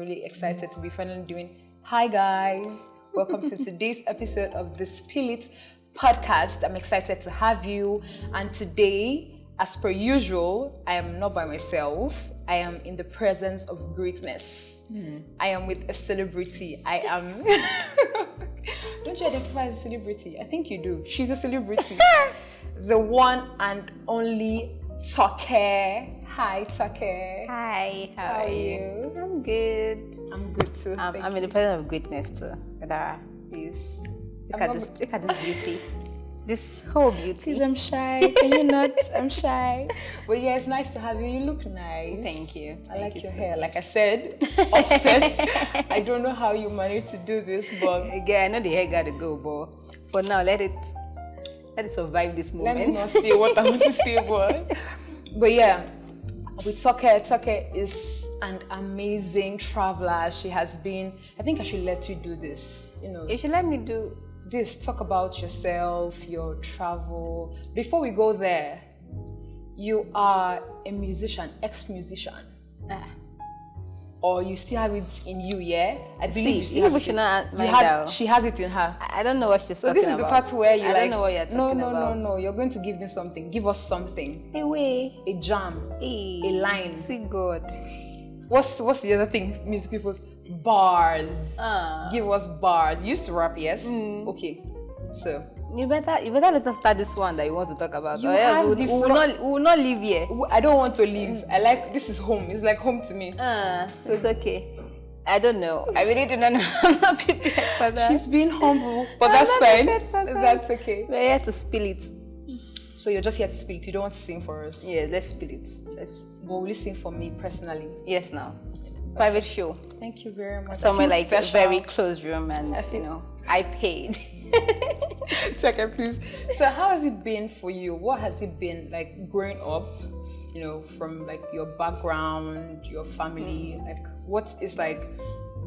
really excited to be finally doing. Hi guys, welcome to today's episode of the Spill It podcast. I'm excited to have you, and today, as per usual, I am not by myself. I am in the presence of greatness. I am with a celebrity. I am. Don't you identify as a celebrity? I think you do. She's a celebrity. The one and only Toke. Hi, Toke. Hi, how are you? I'm good. I'm good too. I'm in the presence of greatness too. Dara, please look at this beauty. This whole beauty. Please, I'm shy. Can you not? I'm shy. But yeah, it's nice to have you. You look nice. Thank you. I like your hair. Like I said, offset. I don't know how you managed to do this, but again, I know the hair gotta go, but for now, let it survive this moment. Let me not say what I want to say, but yeah, with Toke is an amazing traveler. She has been. I think I should let you do this. You should let me do this. Talk about yourself, your travel. Before we go there, you are a musician, ex-musician. Or you still have it in you, yeah? I believe you still have it. She has it in her. I don't know what she's talking about. So this is the part where you I don't know what you're talking about. No. You're going to give me something. Give us something. A way. A jam. A line. See God. What's the other thing music people? Bars. Give us bars. You used to rap, yes? Okay. So you better let us start this one that you want to talk about. We will not leave here. I don't want to leave. I like this is home. It's like home to me. So it's okay. I don't know. I really do not know. I'm not prepared for that. She's being humble, but that's fine. That's okay. We're here to spill it. So you're just here to spill it. You don't want to sing for us? Yeah, let's spill it. But will you sing for me personally? Yes, now. Private show. Thank you very much. Somewhere like special. A very close room, and I paid. Okay, please. So how has it been for you? What has it been like growing up, from like your background, your family? Like what is like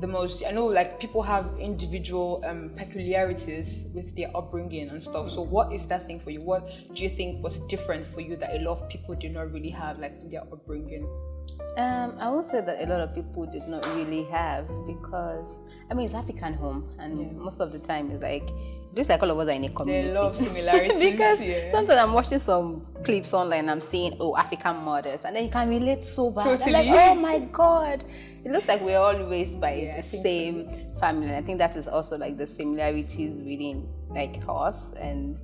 the most, I know like people have individual peculiarities with their upbringing and stuff. So what is that thing for you? What do you think was different for you that a lot of people did not really have like in their upbringing? I would say that a lot of people did not really have, because it's African home, and most of the time it's like it looks like all of us are in a community. They love similarities. Because sometimes I'm watching some clips online, I'm seeing African mothers, and then you can relate so bad. Totally. I'm like, oh my God, it looks like we're all raised by the same family. And I think that is also like the similarities within like us and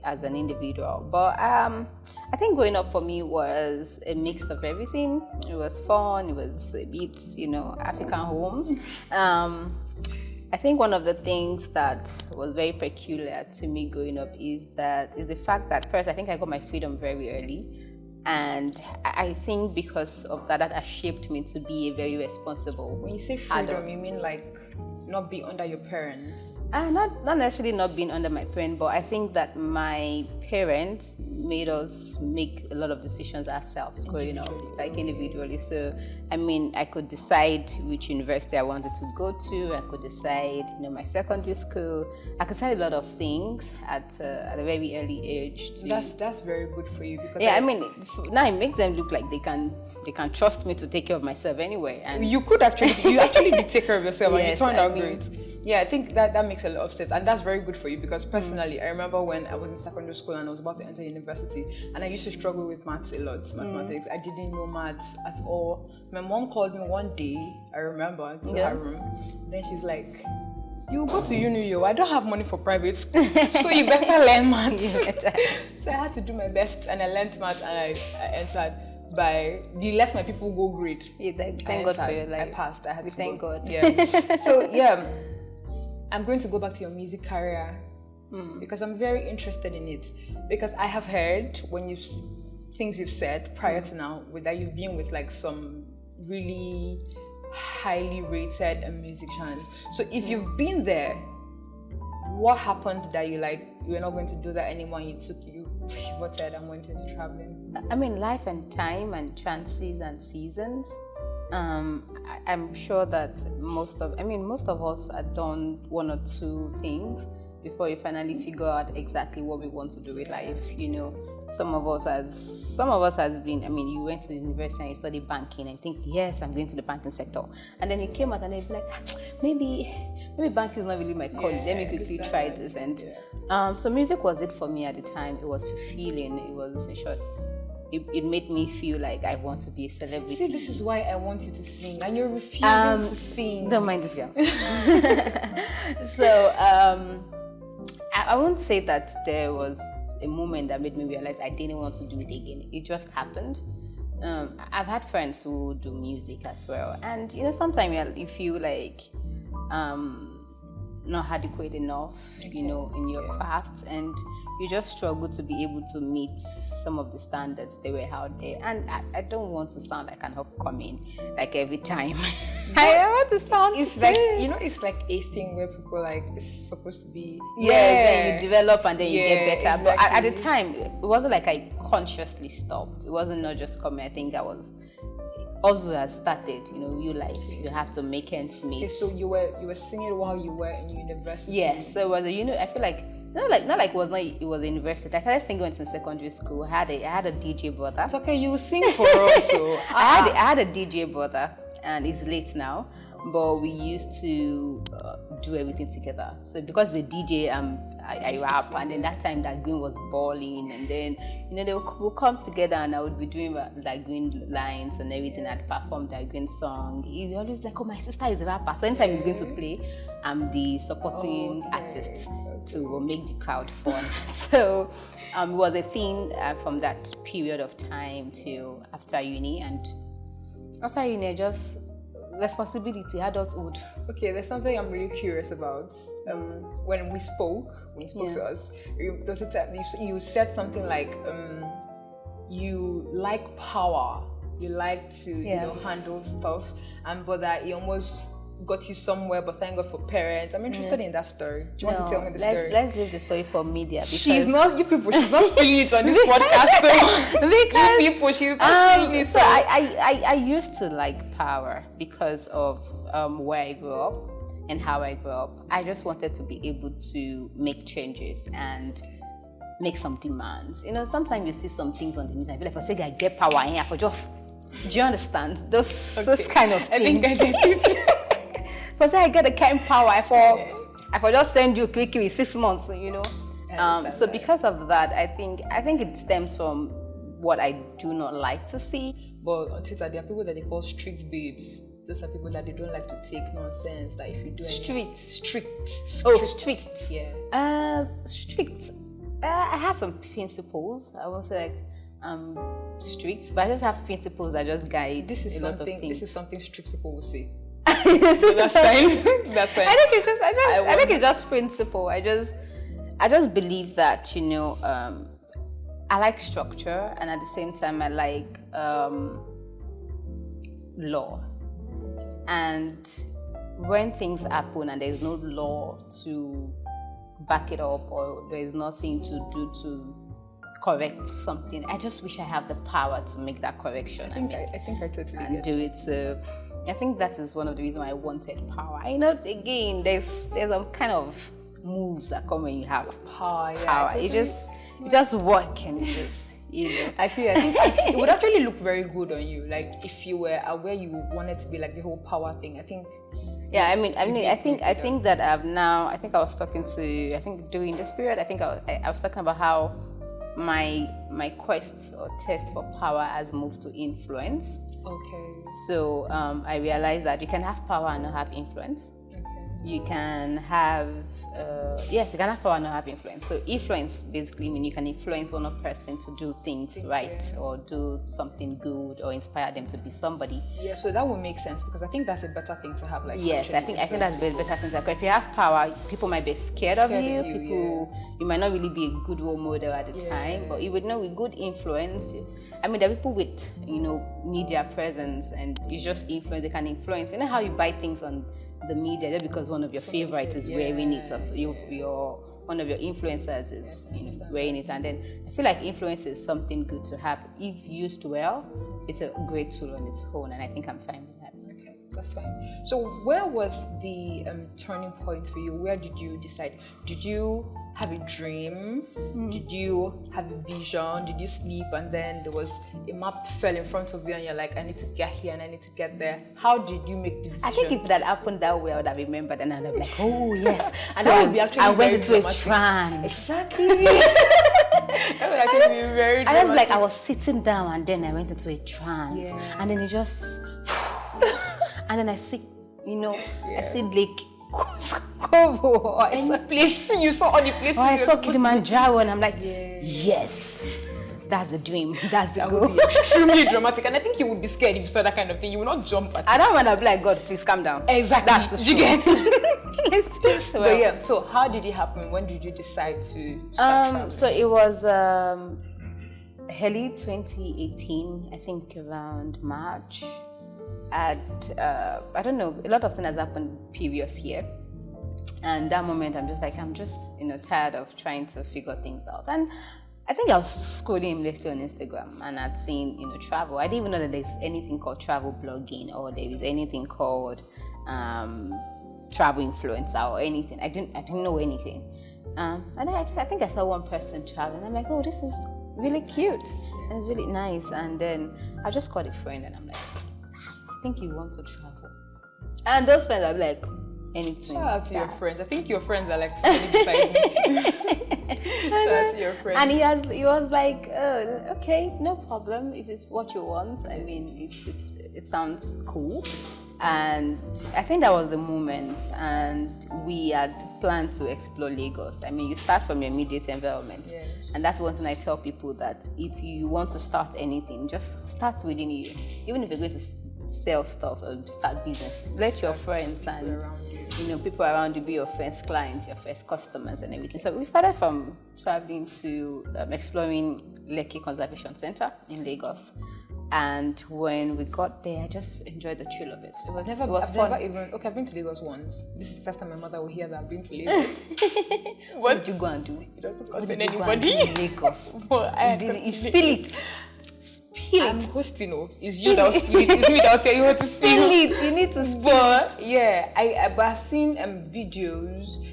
as an individual. But I think growing up for me was a mix of everything. It was fun, it was a bit, African homes. I think one of the things that was very peculiar to me growing up is the fact that first I think I got my freedom very early. And I think because of that has shaped me to be a very responsible When you say freedom, adult. you mean like not be under your parents? Not necessarily not being under my parents, but I think that my parents made us make a lot of decisions ourselves growing up, like individually. So, I could decide which university I wanted to go to. I could decide, my secondary school. I could decide a lot of things at a very early age. That's very good for you, because now it makes them look like they can trust me to take care of myself anyway. And you actually did take care of yourself, and you turned out great. Yeah, I think that makes a lot of sense, and that's very good for you, because personally, I remember when I was in secondary school and I was about to enter university, and I used to struggle with maths a lot, mathematics. I didn't know maths at all. My mom called me one day, I remember, to her room. Then she's like, "You go to uni, I don't have money for private school, so you better learn maths." So I had to do my best, and I learned maths, and I entered. They let my people go grade. Thank God for your life. I passed. I had to thank go. God. Yeah. So I'm going to go back to your music career because I'm very interested in it. Because I have heard things you've said prior to now, that you've been with like some really highly rated musicians. So if you've been there, what happened that you're not going to do that anymore? You pivoted and went into traveling. Life and time and chances and seasons. I'm sure that most of us have done one or two things before we finally figure out exactly what we want to do with life. some of us has been, I mean, you went to the university and you studied banking and think, yes, I'm going to the banking sector. And then you came out and they'd be like, maybe banking is not really my calling. Let me quickly try this. And so music was it for me at the time. It was fulfilling. It was, in short, it made me feel like I want to be a celebrity. See, this is why I want you to sing, and you're refusing to sing. Don't mind this girl. So I won't say that there was a moment that made me realize I didn't want to do it again. It just happened. I've had friends who do music as well, and sometimes you feel like not adequate enough, in your craft, and you just struggle to be able to meet some of the standards they were out there. And I don't want to sound like an upcoming, like every time. I want to sound. It's like it's like a thing where people like it's supposed to be. Then you develop and then you get better. Exactly. But at the time, it wasn't like I consciously stopped. It wasn't not just coming. I think I was. Also has started, real life. You have to make ends meet. Okay, so you were singing while you were in university. Yes, so it was I feel like not like it was a university. I started singing when I was in secondary school. I had a DJ brother. It's okay, you sing for us. So I had a DJ brother, and it's late now, but we used to do everything together. So because the DJ, I rap, and then that time that Green was balling, and then they would come together, and I would be doing like Green lines and everything. I'd perform that Green song. He would always be like, "Oh, my sister is a rapper." So anytime he's going to play, I'm the supporting artist to make the crowd fun. So it was a thing from that period of time till after uni, and after uni, just responsibility, adulthood. Okay, there's something I'm really curious about. When you spoke to us, you said something like you like power, you like to handle stuff, but that it almost got you somewhere. But thank God for parents. I'm interested in that story. Do you want to tell me the story? Let's leave the story for media. Because she's not spilling it on this podcast though. Because you people, she's not spilling it. So I used to like power because of where I grew up and how I grew up. I just wanted to be able to make changes and make some demands. Sometimes you see some things on the news. I feel like, for say I get power here, for just, do you understand those kind of things? I think I get it. For say I get the kind of power, I for just send you quickly 6 months. So because of that, I think it stems from what I do not like to see. But on Twitter, there are people that they call street babes. Those are people that they don't like to take nonsense. That if you do strict. Oh, strict. Yeah. Strict. I have some principles. I won't say like strict, but I just have principles that just guide a lot of things. This is something strict people will say. That's fine. That's fine. I think it's just principle. I just believe that I like structure, and at the same time I like law. And when things happen and there's no law to back it up, or there is nothing to do to correct something, I just wish I have the power to make that correction. I think I totally and do it. So I think that is one of the reasons why I wanted power. Again, there's some kind of moves that come when you have power. Totally. It just work, and it just I think it would actually look very good on you. Like if you were aware you wanted to be like the whole power thing. I think. Yeah, I think that I was talking to, during this period, I was talking about how my quest or test for power has moved to influence. Okay. So I realized that you can have power and not have influence. You can have you can have power and not have influence. So influence basically means you can influence one person to do things right, or do something good, or inspire them to be somebody. Yeah, so that would make sense, because I think that's a better thing to have. Like, yes, I think that's a better thing to have. If you have power, people might be scared of you. You might not really be a good role model at the time, but you would know with good influence. There are people with media presence, and it's just influence. They can influence. You know how you buy things on the media just because one of your favorites is wearing it, or so one of your influencers is wearing it, and then I feel like influence is something good to have if used well. It's a great tool on its own, and I think I'm fine with that. Okay. That's fine. So where was the turning point for you? Where did you decide? Did you have a dream? Did you have a vision? Did you sleep and then there was a map fell in front of you and you're like, I need to get here and I need to get there? How did you make the decision? I think if that happened that way, I would have remembered and I'd have been like, oh yes. And that would be actually I went very into dramatic. a trance. Exactly. That would actually be very dramatic. I was like, I was sitting down and then I went into a trance. Yeah. And then it just, and then I see, I see Lake Kovo. Any place you saw all the places. I saw Kilimanjaro and I'm like, yes, that's the dream. That's the That goal. would be extremely dramatic, and I think you would be scared if you saw that kind of thing. You would not jump at it. I don't want to be like, God, please calm down. Exactly. That's the Do you get truth. But yeah, so how did it happen? When did you decide to start traveling? So it was early 2018, I think around March. I don't know, a lot of things has happened previous year. And that moment, I'm just tired of trying to figure things out. And I think I was scrolling aimlessly on Instagram and I'd seen, travel. I didn't even know that there's anything called travel blogging or there is anything called travel influencer or anything. I didn't know anything. And I think I saw one person traveling. I'm like, oh, this is really cute and it's really nice. And then I just called a friend and I'm like, I think you want to travel. And those friends are like, anything. Shout out to your friends. I think your friends are like standing beside me. Shout out to your friends. And he was like, okay, no problem. If it's what you want, I mean, it sounds cool. And I think that was the moment. And we had planned to explore Lagos. I mean, you start from your immediate environment. Yes. And that's one thing I tell people, that if you want to start anything, just start within you. Even if you're going to sell stuff or start business, let your friends and people around you be your first clients, your first customers and everything. So we started from traveling to exploring Lekki Conservation Center in Lagos. And when we got there, I just enjoyed the chill of it. It was fun. I've been to Lagos once. This is the first time my mother will hear that I've been to Lagos. What did you go and do? It doesn't concern anybody. Lagos. You spill it. I'm hosting. It's you that will spill it. It's me that will tell you what to spill. Spill it. You need to spill But yeah, I've seen videos.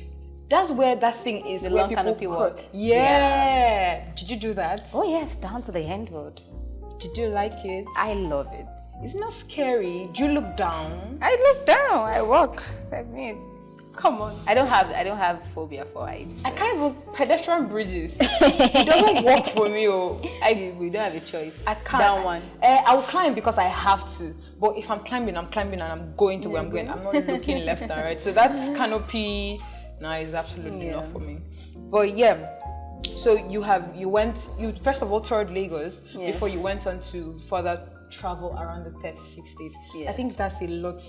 That's where that thing is. The where long people canopy walk. Yeah. Did you do that? Oh yes, down to the end road. Did you like it? I love it. It's not scary. Do you look down? I look down. I walk. I mean, come on. I don't have phobia for heights. I can't even pedestrian bridges. It doesn't work for me. We don't have a choice. I can't. Down one. I will climb because I have to. But if I'm climbing and I'm going to where I'm going. I'm not looking left and right. So that's canopy. No, it's absolutely not for me. But yeah. So you first of all toured Lagos before you went on to further travel around the 36 states. Yes. I think that's a lot.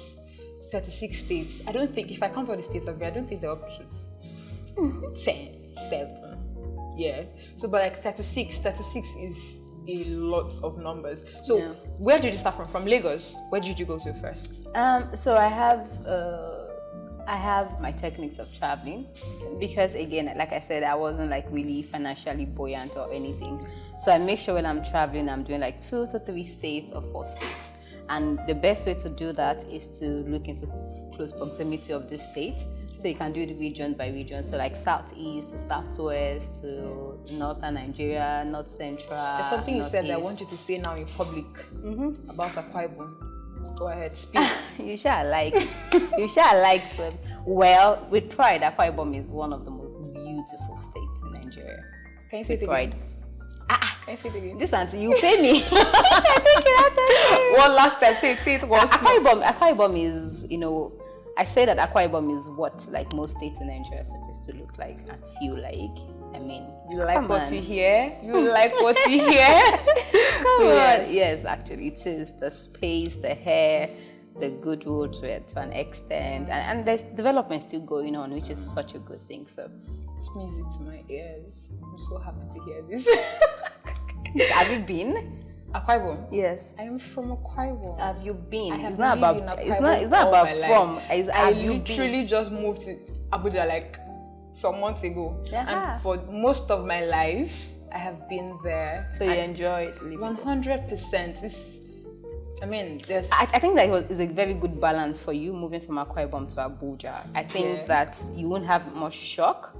36 states. I don't think, if I count all the states I've been, I don't think they're up to 7. Yeah. So, but like 36 is a lot of numbers. So, where did you start from? From Lagos? Where did you go to first? So I have my techniques of traveling because, again, like I said, I wasn't like really financially buoyant or anything. So I make sure when I'm traveling, I'm doing like 2 to 3 states or 4 states. And the best way to do that is to look into close proximity of the state. So you can do it region by region. So like southeast, southwest, to northern Nigeria, north central. There's something you said that I northeast. want you to say now in public about Akwa Ibom. Go ahead, speak. You shall like to. Well, with pride, Akwa Ibom is one of the most beautiful states in Nigeria. Can you say it Pride. again? Can you say it again? This auntie, you pay me. One last time, say it once more. Akwa Ibom is, I say that Akwa Ibom is what like most states in Nigeria are supposed to look like and feel like. I mean, you like what you hear? You like what you hear? Come on. Yes, actually, it is the space, the hair, the good roads to an extent, and there's development still going on, which is such a good thing. So it's music to my ears. I'm so happy to hear this. Have you been? Akwa Ibom? Yes. I am from Akwa Ibom. Have you been? I have it's not lived about. in Akwa It's not. It's Ibom not all about my from. life. It's, I have you literally been? just moved to Abuja like some months ago, Yeah. and for most of my life, I have been there. So you enjoyed living 100%. I mean, there's... I think that is a very good balance for you moving from Akwa Ibom to Abuja. I think that you won't have much shock.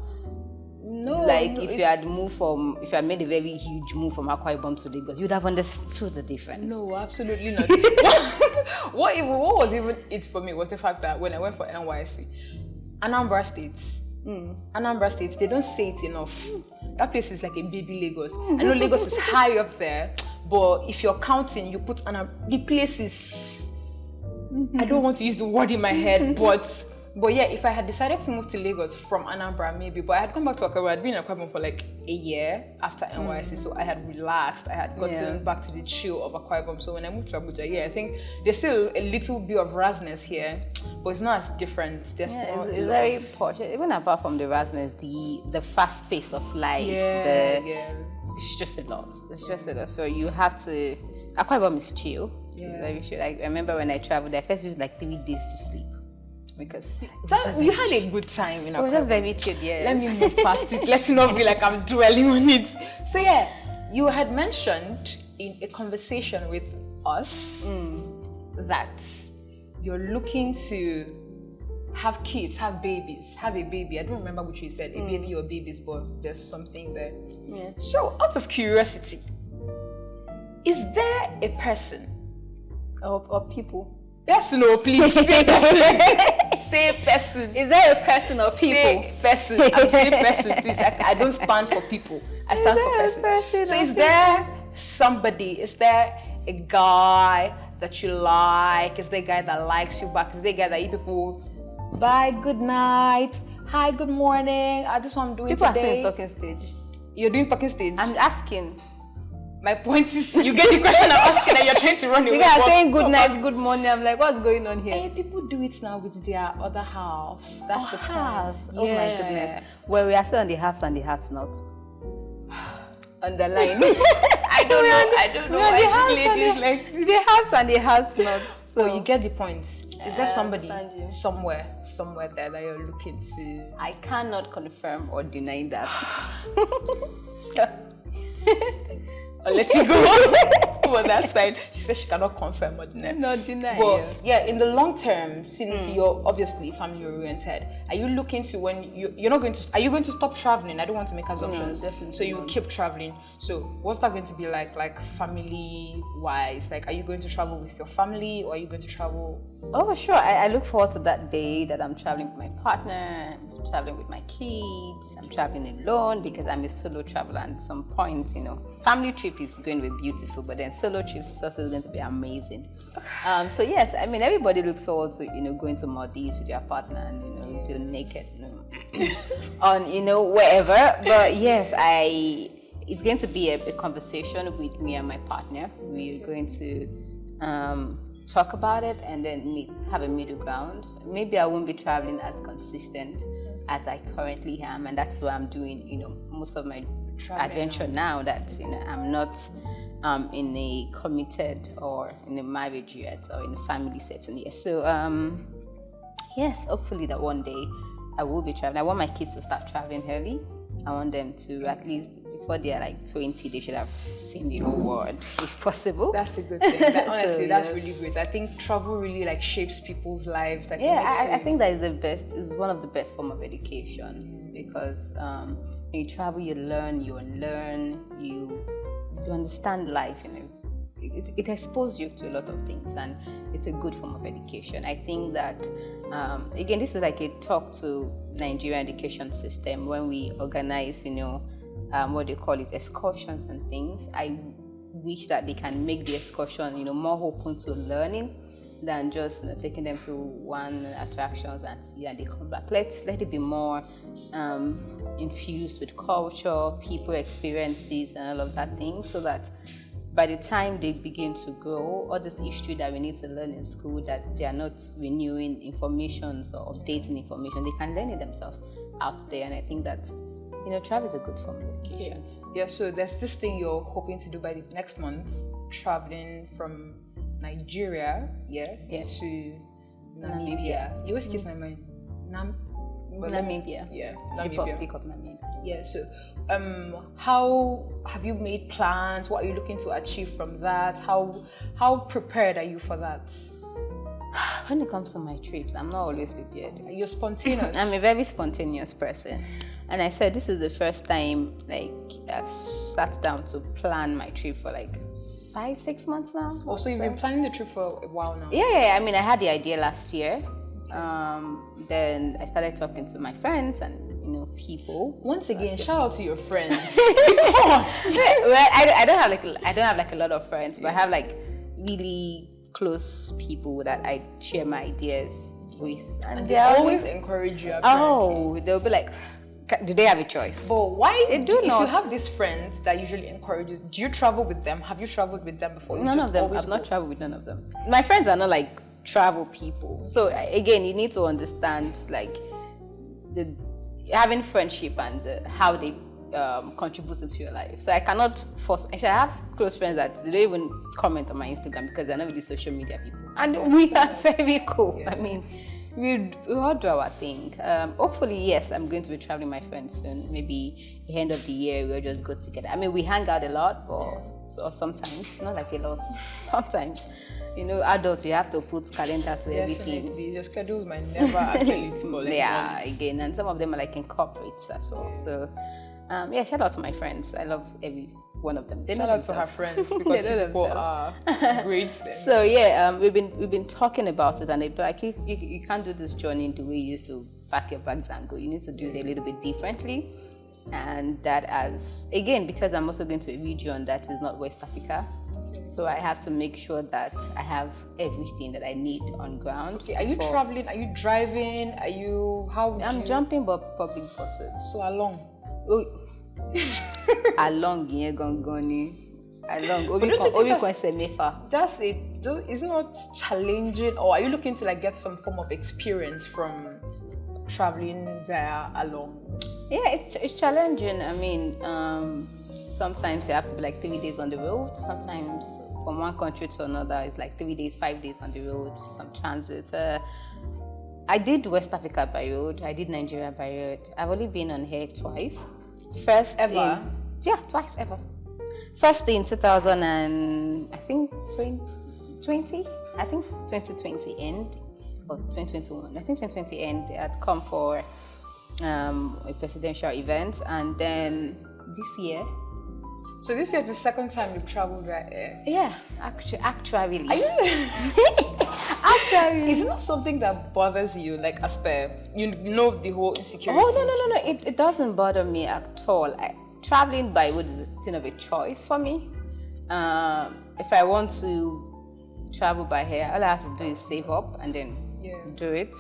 No. If you had made a very huge move from Akwa Ibom to Lagos, you'd have understood the difference. No, absolutely not. What was even it for me was the fact that when I went for NYC, Anambra State, they don't say it enough. That place is like a baby Lagos. I know Lagos is high up there, but if you're counting, you put the place is... I don't want to use the word in my head, but yeah, if I had decided to move to Lagos from Anambra, maybe, but I had come back to Akwa. I'd been in Akwa for like a year after NYC, so I had relaxed. I had gotten back to the chill of Akwa. So when I moved to Abuja, I think there's still a little bit of razness here, but it's not as different. It's very posh. Even apart from the razness, the fast pace of life, it's just a lot. It's just a lot. So you have to... Akwa Ibom is chill. Yeah. Very chill. I remember when I traveled, I first used like 3 days to sleep. Because you had a good time in Akwa. It was just very chill, yeah. Let me move past it. Let it not be like I'm dwelling on it. So yeah, you had mentioned in a conversation with us that you're looking to have kids, have a baby. I don't remember which you said, a baby or babies, but there's something there. Yeah. So out of curiosity, is there a person or people? Yes, no, please. Say person. Say person. Is there a person or people? Say person. I'm saying person, please. I don't stand for people. I stand for person. So is there somebody? Is there a guy that you like? Is there a guy that likes you back? Is there a guy that you people bye, good night, hi, good morning? This is what I'm doing people today. People are still in talking stage. You're doing talking stage? I'm asking. My point is, you get the question I'm asking and you're trying to run away. You guys are saying good night, good morning. I'm like, what's going on here? Hey, people do it now with their other halves. That's the halves. point. Oh my goodness. Well, we are still on the halves and the halves not. Underline. I don't know. The halves and the halves not. So you get the point. Is there somebody somewhere there that you're looking to? I cannot confirm or deny that. I'll let you go. Well, that's fine. She said she cannot confirm or deny. Not deny. But yeah, in the long term, since you're obviously family oriented, are you looking to you're not going to? Are you going to stop traveling? I don't want to make assumptions. No, definitely. So you keep traveling. So what's that going to be like family wise? Like, are you going to travel with your family or are you going to travel? Oh, sure. I look forward to that day that I'm traveling with my partner, I'm traveling with my kids, I'm traveling alone because I'm a solo traveler. And at some point, family trip is going to be beautiful, but then solo trips is also going to be amazing. So yes, I mean, everybody looks forward to, going to Maldives with your partner and, do naked, on, wherever. But yes, it's going to be a conversation with me and my partner. We're going to, talk about it and then have a middle ground. Maybe I won't be traveling as consistent as I currently am, and that's why I'm doing, most of my adventure now that, I'm not in a committed or in a marriage yet or in a family setting yet. So, yes, hopefully that one day I will be traveling. I want my kids to start traveling early. I want them to at least before they are like 20, they should have seen the whole world, if possible. That's a good thing. Honestly, that's really great. I think travel really shapes people's lives. I think that is one of the best form of education because when you travel, you learn, you unlearn, you understand life. It exposes you to a lot of things, and it's a good form of education. I think that again, this is like a talk to Nigerian education system when we organize, what they call it, excursions and things. I wish that they can make the excursion, more open to learning than just taking them to one attractions and see and they come back. Let it be more infused with culture, people experiences and all of that thing, so that by the time they begin to grow, all this history that we need to learn in school, that they are not renewing information or updating information, they can learn it themselves out there. And I think that travel is a good form of education. Yeah, so there's this thing you're hoping to do by the next month, traveling from Nigeria, to Namibia. You always kiss my mind. Namibia. Yeah, Namibia. Republic of Namibia. Yeah, so how have you made plans? What are you looking to achieve from that? How prepared are you for that? When it comes to my trips, I'm not always prepared. You're spontaneous. I'm a very spontaneous person. And I said this is the first time like I've sat down to plan my trip for like 5-6 months now. Oh, so you've been planning the trip for a while now? Yeah. I mean, I had the idea last year. Then I started talking to my friends and people. Once again, shout out to your friends because well, I don't have like a lot of friends, but I have like really close people that I share my ideas with, and they always encourage you. Oh, they'll be like, do they have a choice? But why? They do if not. You have these friends that usually encourage you, do you travel with them? Have you traveled with them before? None of them. I've not traveled with none of them. My friends are not like travel people. So again, you need to understand like the having friendship and how they contribute into your life. So I cannot force. Actually, I have close friends that they don't even comment on my Instagram because they're not really social media people, and we are very cool. Yeah. I mean, we all do our thing. Hopefully, yes, I'm going to be traveling with my friends soon. Maybe the end of the year we'll just go together. I mean, we hang out a lot, but sometimes, not like a lot. Sometimes, adults, you have to put calendar to everything. Your schedules might never actually follow. Yeah, again, and some of them are like in corporates as well. So, shout out to my friends. I love every one of them. Shout out to her friends because people are great. So we've been talking about it, and they're like, you can't do this journey the way you used to pack your bags and go. You need to do it a little bit differently, and that again, because I'm also going to a region that is not West Africa. So I have to make sure that I have everything that I need on ground. Okay, are you traveling? Are you driving? Are you I'm jumping public buses. So along. Oh. Along here, gongoni. Along. That's it. Is it not challenging, or are you looking to like get some form of experience from traveling there along? Yeah, it's challenging. I mean, sometimes you have to be like 3 days on the road. Sometimes from one country to another, it's like 3 days, 5 days on the road. Some transit. I did West Africa by road. I did Nigeria by road. I've only been on here twice. First ever? Twice ever. First in 2000 and I think 2020. I think 2020 end or 2021. I think 2020 end. I had come for a presidential event, and then this year. So this year is the second time you've traveled by air? Yeah, actually. Are you? Actually, is it not something that bothers you, like as per the whole insecurity? Oh no! It doesn't bother me at all. Traveling by road is a thing of a choice for me. If I want to travel by air, all I have to do is save up and then do it.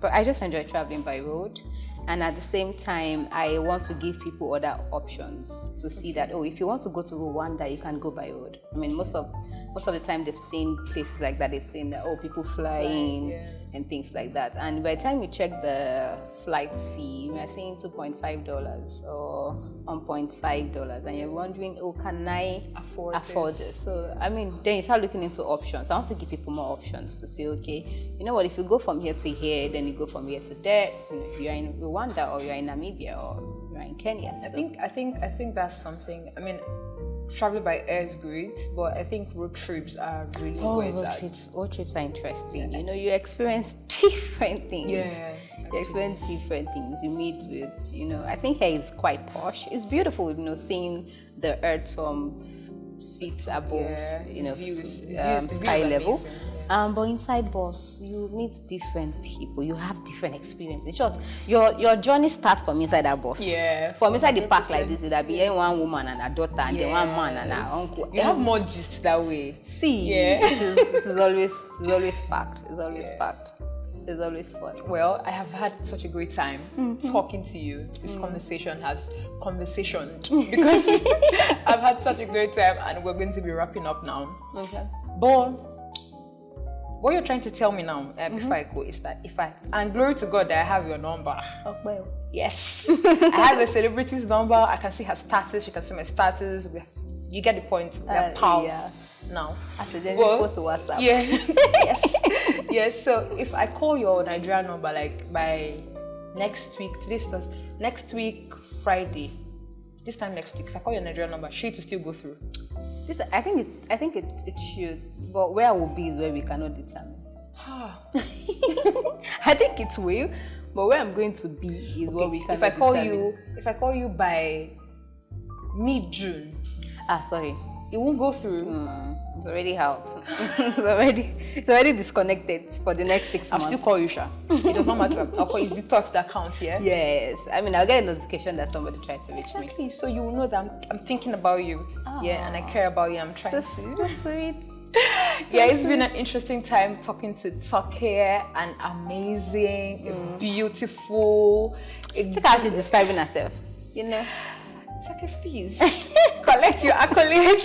But I just enjoy traveling by road. And at the same time, I want to give people other options to see that, if you want to go to Rwanda, you can go by road. I mean, most of the time they've seen places like that. They've seen that, people flying and things like that. And by the time you check the flight fee, you're seeing $2.5 or $1.5, and you're wondering, can I afford this? So, I mean, then you start looking into options. I want to give people more options to say, okay, you know what, if you go from here to here, then you go from here to there. If you're in Rwanda or you're in Namibia or you're in Kenya. I think that's something. I mean, traveling by air is great, but I think road trips are really great. Road trips are interesting. You experience different things. Yeah. You experience different things. You meet with, I think here is quite posh. It's beautiful, seeing the earth from feet above, views, sky level. But inside bus, you meet different people. You have different experiences. In short, your journey starts from inside that bus. Yeah. From inside the park like this, there'll be one woman and a daughter, and then one man and an uncle. You have more gist that way. See, this is always packed. It's always packed. It's always fun. Well, I have had such a great time talking to you. This conversation has conversationed because I've had such a great time, and we're going to be wrapping up now. Okay. But what you're trying to tell me now, before I go, is that and glory to God that I have your number. Oh, well. Yes. I have a celebrity's number. I can see her status. She can see my status. You get the point. We're pals now. After then, you post to WhatsApp. Yeah. Yes. Yes. So if I call your Nigerian number, like by next week, today's Thursday, next week, Friday, this time next week, if I call your Nigerian number, should it still go through? I think it should, but where I will be is where we cannot determine. I think it will, but where I'm going to be is what we cannot determine. If I call you by mid-June, sorry, it won't go through. It's already out. it's already disconnected for the next 6 months. I'll still call you, Sha. It does not matter. I'll call. It's the thoughts that count, yeah. Yes, I mean I'll get a notification that somebody tried to reach me. Exactly. So you will know that I'm thinking about you, yeah, and I care about you. I'm trying to. So sweet. Yeah, it's been an interesting time talking to Toke, an amazing, beautiful. I think how she's describing herself. You know. Toke fees. Collect your accolades.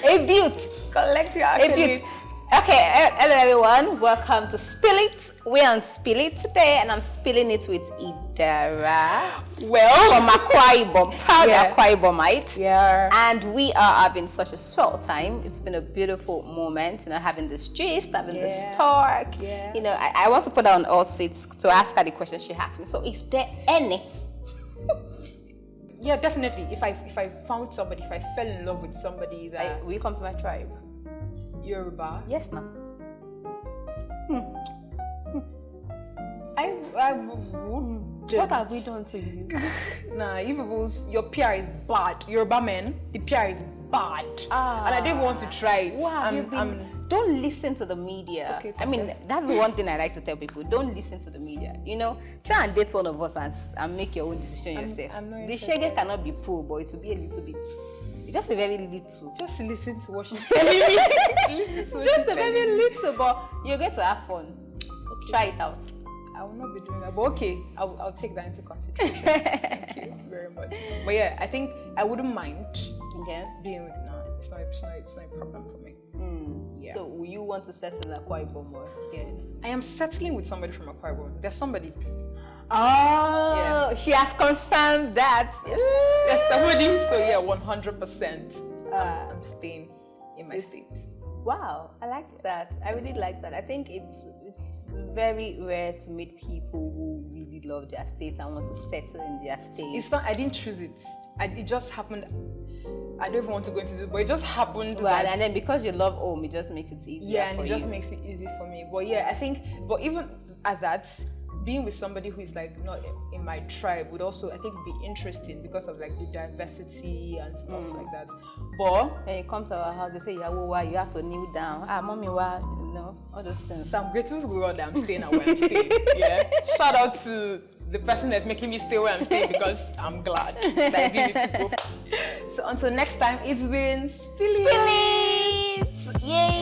A beaut. Collect your accolades. A beaut. Okay, hello everyone. Welcome to Spill It. We're on Spill It today, and I'm spilling it with Idara. Well, from Akwa Ibom, proud Akwa Ibomite. Yeah. And we are having such a swell time. It's been a beautiful moment, you know, having this gist, having this talk. Yeah. You know, I want to put her on all seats to ask her the question she asked me. So, is there any? Yeah, definitely. If I found somebody, if I fell in love with somebody that will you come to my tribe? Yoruba? Yes, no. I would. What have we done to you? Nah, you people's, your PR is bad. Yoruba men, the PR is bad. And I didn't want to try it. Wow, don't listen to the media. Okay, I mean, that's the one thing I like to tell people. Don't listen to the media. You know, try and date one of us and make your own decision yourself. The shege cannot be pro, but it will be a little bit. Just a very little. Just listen to what she's telling me. Just a very little, but you're going to have fun. Okay. Try it out. I will not be doing that, but okay, I'll take that into consideration. Thank you very much. But yeah, I think I wouldn't mind being with. No, it's not a problem for me. Yeah. So, will you want to settle in Akwa Ibom or again? I am settling with somebody from Akwa Ibom. There's somebody. Oh, she has confirmed that. Yes, there's somebody. So yeah, 100%. I'm staying in my state. Wow, I like that. I really like that. I think it's very rare to meet people who really love their state and want to settle in their state. It's not. I didn't choose it. It just happened. I don't even want to go into this, but it just happened. Well, and then because you love home, it just makes it easier. Yeah, and it just makes it easy for me. But yeah, I think. But even at that, being with somebody who is like not in my tribe would also, I think, be interesting because of like the diversity and stuff like that. But when you come to our house, they say, "Yeah, well, you have to kneel down." Mommy, why? You know, all those things. So I'm grateful for God that I'm staying where I'm staying. Yeah. Shout out to the person that's making me stay where I'm staying because I'm glad that I didn't need to go. So until next time, it's been Spill It. Yay!